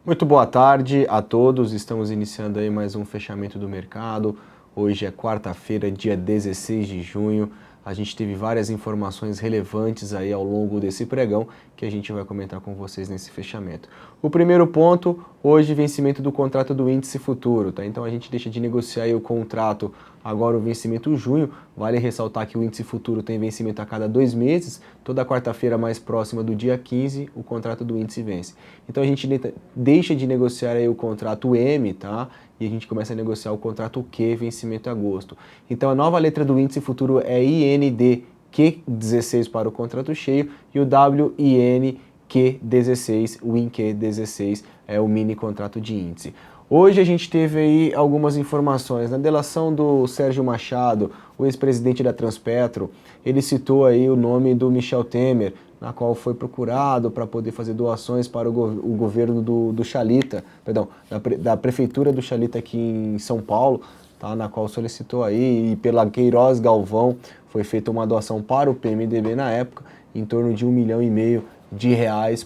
Muito boa tarde a todos, estamos iniciando aí mais um fechamento do mercado. Hoje é quarta-feira, dia 16 de junho. A gente teve várias informações relevantes aí ao longo desse pregão que a gente vai comentar com vocês nesse fechamento. O primeiro ponto, hoje vencimento do contrato do índice futuro, tá? Então a gente deixa de negociar aí o contrato agora o vencimento junho. Vale ressaltar que o índice futuro tem vencimento a cada 2 meses. Toda quarta-feira mais próxima do dia 15, o contrato do índice vence. Então a gente deixa de negociar aí o contrato M, tá? E a gente começa a negociar o contrato Q, vencimento em agosto. Então a nova letra do índice futuro é INDQ16 para o contrato cheio e o WINQ16, o INQ16 é o mini contrato de índice. Hoje a gente teve aí algumas informações. Na delação do Sérgio Machado, o ex-presidente da Transpetro, ele citou aí o nome do Michel Temer, na qual foi procurado para poder fazer doações para o governo do Chalita, perdão, da prefeitura do Chalita aqui em São Paulo, tá, na qual solicitou aí, e pela Queiroz Galvão foi feita uma doação para o PMDB na época, em torno de R$ 1,5 milhão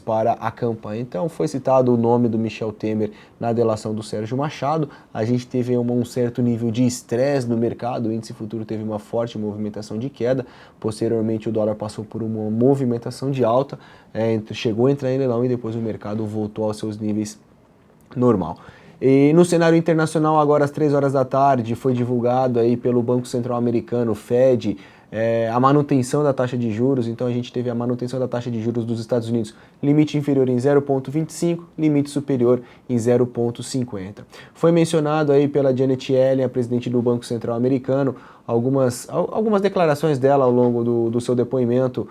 para a campanha. Então foi citado o nome do Michel Temer na delação do Sérgio Machado. A gente teve um certo nível de estresse no mercado, o índice futuro teve uma forte movimentação de queda, posteriormente o dólar passou por uma movimentação de alta, chegou a entrar em leilão e depois o mercado voltou aos seus níveis normal. E no cenário internacional, agora às 3 horas da tarde, foi divulgado aí pelo Banco Central Americano, Fed, a manutenção da taxa de juros. Então a gente teve a manutenção da taxa de juros dos Estados Unidos, limite inferior em 0,25, limite superior em 0,50. Foi mencionado aí pela Janet Yellen, a presidente do Banco Central Americano, algumas declarações dela ao longo do seu depoimento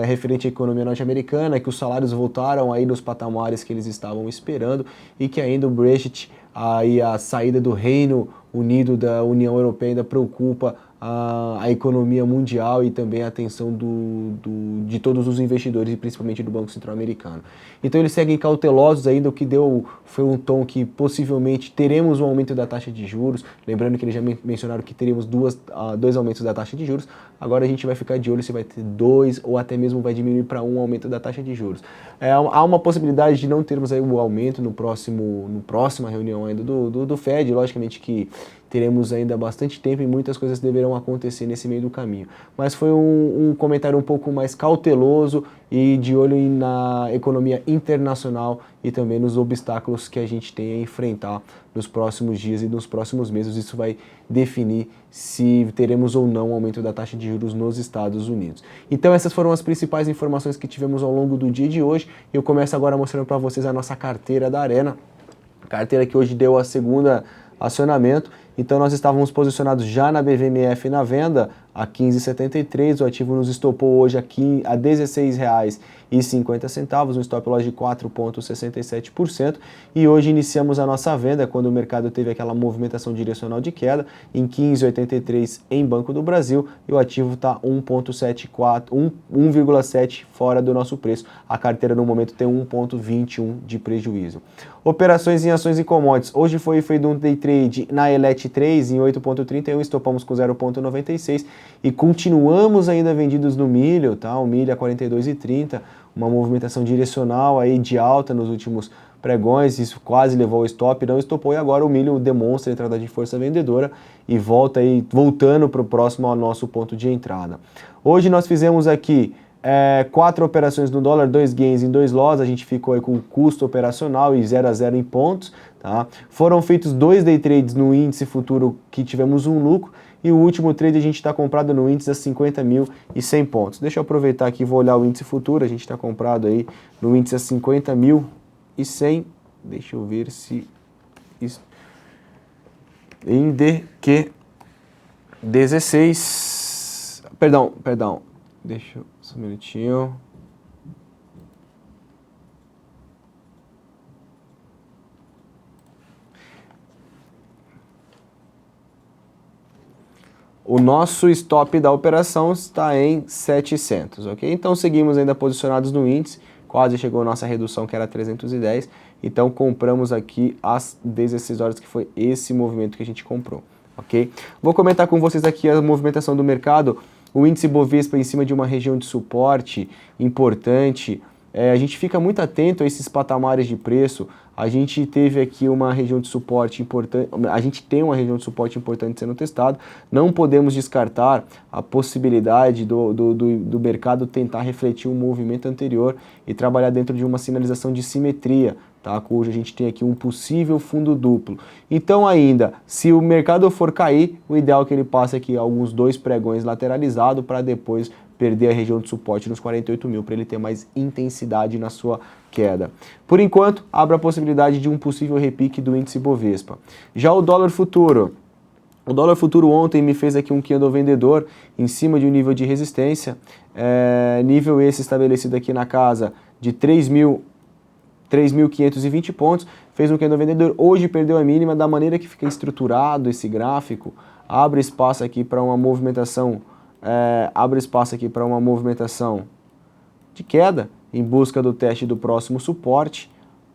referente à economia norte-americana, que os salários voltaram aí nos patamares que eles estavam esperando e que ainda o Brexit, aí a saída do Reino Unido da União Europeia ainda preocupa a economia mundial e também a atenção de todos os investidores e principalmente do Banco Central Americano. Então eles seguem cautelosos ainda, o que deu foi um tom que possivelmente teremos um aumento da taxa de juros, lembrando que eles já mencionaram que teríamos dois aumentos da taxa de juros, agora a gente vai ficar de olho se vai ter 2 ou até mesmo vai diminuir para 1 aumento da taxa de juros. Há uma possibilidade de não termos aí o aumento no próxima reunião ainda do Fed, logicamente que teremos ainda bastante tempo e muitas coisas deverão acontecer nesse meio do caminho. Mas foi um comentário um pouco mais cauteloso e de olho na economia internacional e também nos obstáculos que a gente tem a enfrentar nos próximos dias e nos próximos meses. Isso vai definir se teremos ou não um aumento da taxa de juros nos Estados Unidos. Então essas foram as principais informações que tivemos ao longo do dia de hoje. Eu começo agora mostrando para vocês a nossa carteira da Arena, carteira que hoje deu a segunda acionamento. Então nós estávamos posicionados já na BVMF na venda a 15,73, o ativo nos estopou hoje aqui a R$ 16,50, um stop loss de 4,67%, e hoje iniciamos a nossa venda quando o mercado teve aquela movimentação direcional de queda em 15,83 em Banco do Brasil, e o ativo está 1,7 fora do nosso preço. A carteira no momento tem 1,21 de prejuízo. Operações em ações e commodities. Hoje foi feito um day trade na Elet 3 em 8,31, estopamos com 0,96 e continuamos ainda vendidos no milho, tá? O milho a 42,30, uma movimentação direcional aí de alta nos últimos pregões, isso quase levou ao stop, não estopou, e agora o milho demonstra a entrada de força vendedora e voltando para o próximo ao nosso ponto de entrada. Hoje nós fizemos aqui 4 operações no dólar, 2 gains em 2 loss, a gente ficou aí com custo operacional e 0 a 0 em pontos, tá? Foram feitos 2 day trades no índice futuro que tivemos um lucro, e o último trade a gente está comprado no índice a 50.100 pontos. Deixa eu aproveitar aqui e vou olhar o índice futuro, a gente está comprado aí no índice a 50.100, deixa eu ver se... INDQ 16, perdão, deixa eu, só um minutinho. O nosso stop da operação está em 700, ok? Então seguimos ainda posicionados no índice, quase chegou a nossa redução que era 310, então compramos aqui às 16 horas, que foi esse movimento que a gente comprou, ok? Vou comentar com vocês aqui a movimentação do mercado. O índice Bovespa em cima de uma região de suporte importante a gente fica muito atento a esses patamares de preço. A gente teve aqui uma região de suporte importante, a gente tem uma região de suporte importante sendo testado. Não podemos descartar a possibilidade do mercado tentar refletir um movimento anterior e trabalhar dentro de uma sinalização de simetria, tá? Cujo a gente tem aqui um possível fundo duplo. Então ainda, se o mercado for cair, o ideal é que ele passe aqui alguns 2 pregões lateralizados para depois perder a região de suporte nos 48 mil, para ele ter mais intensidade na sua queda. Por enquanto, abre a possibilidade de um possível repique do índice Bovespa. Já o dólar futuro ontem me fez aqui um candle vendedor em cima de um nível de resistência, nível esse estabelecido aqui na casa de 3.520 pontos, fez um candle vendedor, hoje perdeu a mínima. Da maneira que fica estruturado esse gráfico, abre espaço aqui para uma movimentação de queda, em busca do teste do próximo suporte,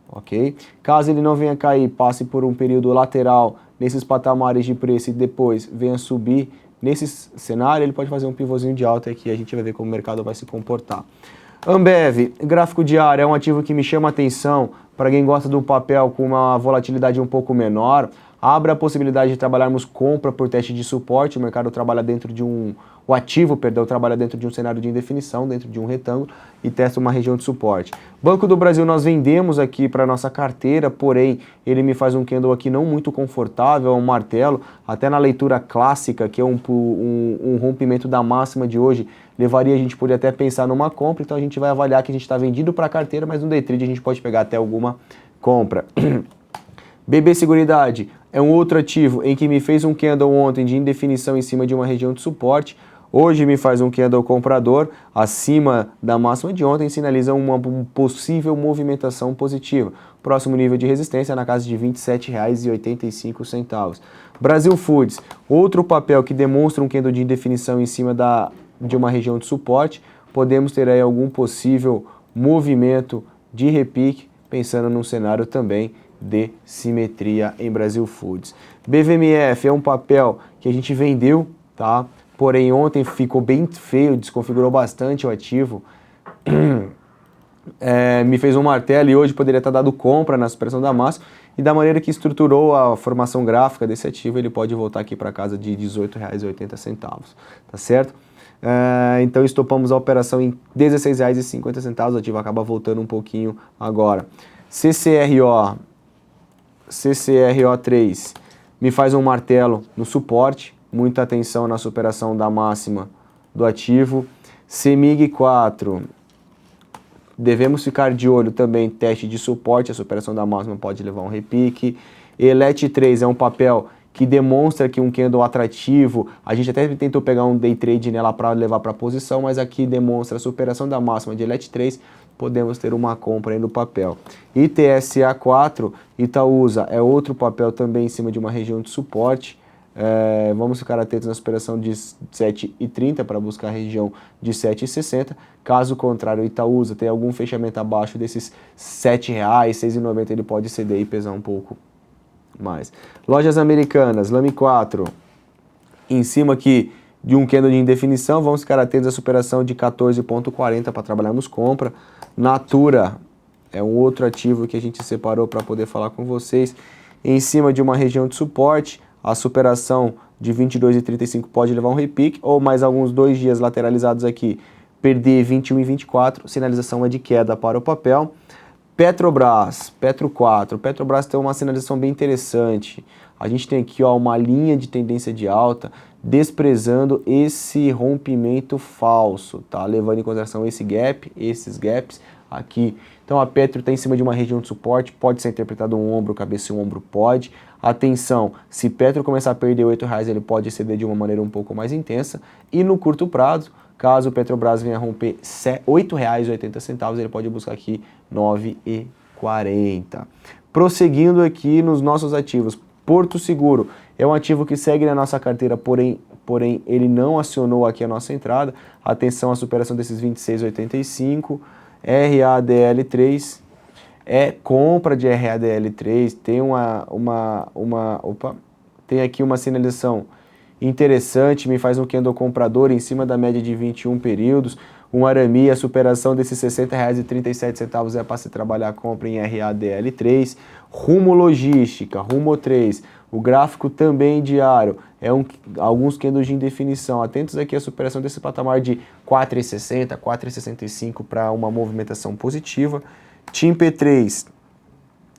ok? Caso ele não venha cair, passe por um período lateral nesses patamares de preço e depois venha subir nesse cenário, ele pode fazer um pivôzinho de alta aqui, a gente vai ver como o mercado vai se comportar. Ambev, gráfico diário, é um ativo que me chama a atenção para quem gosta do papel com uma volatilidade um pouco menor. Abre a possibilidade de trabalharmos compra por teste de suporte, o mercado trabalha dentro de o ativo trabalha dentro de um cenário de indefinição, dentro de um retângulo e testa uma região de suporte. Banco do Brasil nós vendemos aqui para nossa carteira, porém ele me faz um candle aqui não muito confortável, é um martelo, até na leitura clássica, que é um rompimento da máxima de hoje, a gente poderia até pensar numa compra, então a gente vai avaliar que a gente está vendido para a carteira, mas no day trade a gente pode pegar até alguma compra. BB Seguridade é um outro ativo em que me fez um candle ontem de indefinição em cima de uma região de suporte. Hoje me faz um candle comprador acima da máxima de ontem, sinaliza uma possível movimentação positiva. Próximo nível de resistência na casa de R$ 27,85. Brasil Foods, outro papel que demonstra um candle de indefinição em cima de uma região de suporte. Podemos ter aí algum possível movimento de repique, pensando num cenário também de simetria em Brasil Foods. BVMF é um papel que a gente vendeu, tá? Porém ontem ficou bem feio, desconfigurou bastante o ativo, me fez um martelo e hoje poderia estar dado compra na superação da máxima, e da maneira que estruturou a formação gráfica desse ativo, ele pode voltar aqui para casa de R$ 18,80, tá certo? Então estopamos a operação em R$ 16,50, o ativo acaba voltando um pouquinho agora. CCRO3 me faz um martelo no suporte, muita atenção na superação da máxima do ativo. CEMIG 4, devemos ficar de olho também, teste de suporte, a superação da máxima pode levar um repique. ELET 3 é um papel que demonstra que um candle atrativo, a gente até tentou pegar um day trade nela para levar para a posição, mas aqui demonstra a superação da máxima de ELET 3, podemos ter uma compra aí no papel. ITSA 4, Itaúsa, é outro papel também em cima de uma região de suporte. Vamos ficar atentos na superação de 7,30 para buscar a região de 7,60. Caso contrário, o Itaúsa tem algum fechamento abaixo desses R$ 7,00, R$ 6,90, ele pode ceder e pesar um pouco mais. Lojas Americanas, Lame 4, em cima aqui de um candle de indefinição, vamos ficar atentos à superação de 14,40 para trabalharmos compra. Natura é um outro ativo que a gente separou para poder falar com vocês, em cima de uma região de suporte. A superação de 22,35 pode levar um repique, ou mais alguns 2 dias lateralizados aqui, perder 21,24, sinalização é de queda para o papel. Petrobras, Petro 4, Petrobras tem uma sinalização bem interessante. A gente tem aqui uma linha de tendência de alta, desprezando esse rompimento falso, tá? Levando em consideração esse gap, esses gaps aqui. Então a Petro está em cima de uma região de suporte, pode ser interpretado um ombro, cabeça e um ombro pode. Atenção, se Petro começar a perder R$ 8,00, ele pode ceder de uma maneira um pouco mais intensa. E no curto prazo, caso o Petrobras venha a romper R$ 8,80, ele pode buscar aqui R$ 9,40. Prosseguindo aqui nos nossos ativos, Porto Seguro é um ativo que segue na nossa carteira, porém ele não acionou aqui a nossa entrada. Atenção à superação desses 26,85. RADL3 é compra de RADL3, tem aqui uma sinalização interessante, me faz um candle comprador em cima da média de 21 períodos. Um Arami, a superação desses R$ 60,37 é para se trabalhar a compra em RADL3. Rumo Logística, Rumo 3, o gráfico também diário, alguns candles de indefinição. Atentos aqui à superação desse patamar de 4,60, 4,65 para uma movimentação positiva. TIM P3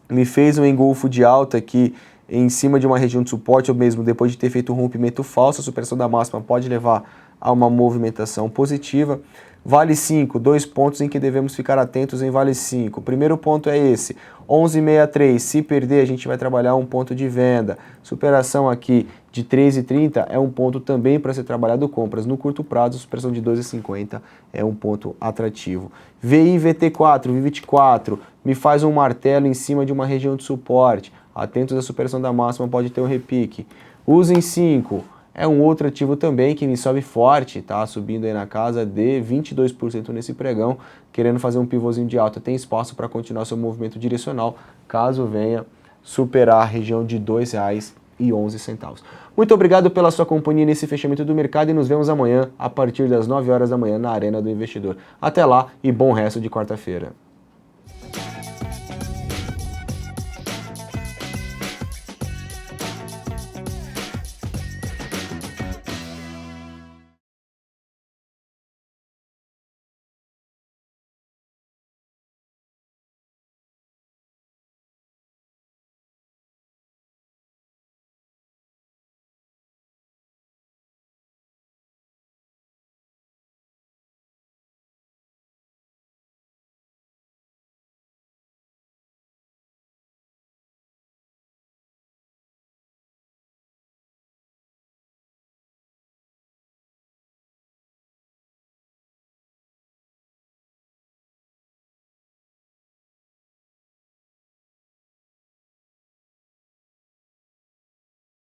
me fez um engolfo de alta aqui em cima de uma região de suporte, ou mesmo depois de ter feito um rompimento falso, a superação da máxima pode levar a uma movimentação positiva. Vale 5, 2 pontos em que devemos ficar atentos em Vale 5. O primeiro ponto é esse, 11,63, se perder a gente vai trabalhar um ponto de venda. Superação aqui de 13,30 é um ponto também para ser trabalhado compras. No curto prazo, superação de 12,50 é um ponto atrativo. VI VT4, VI24, me faz um martelo em cima de uma região de suporte. Atentos à superação da máxima, pode ter um repique. Usem 5. É um outro ativo também que me sobe forte, tá? Subindo aí na casa de 22% nesse pregão, querendo fazer um pivôzinho de alta. Tem espaço para continuar seu movimento direcional, caso venha superar a região de R$ 2,11. Muito obrigado pela sua companhia nesse fechamento do mercado e nos vemos amanhã a partir das 9 horas da manhã na Arena do Investidor. Até lá e bom resto de quarta-feira.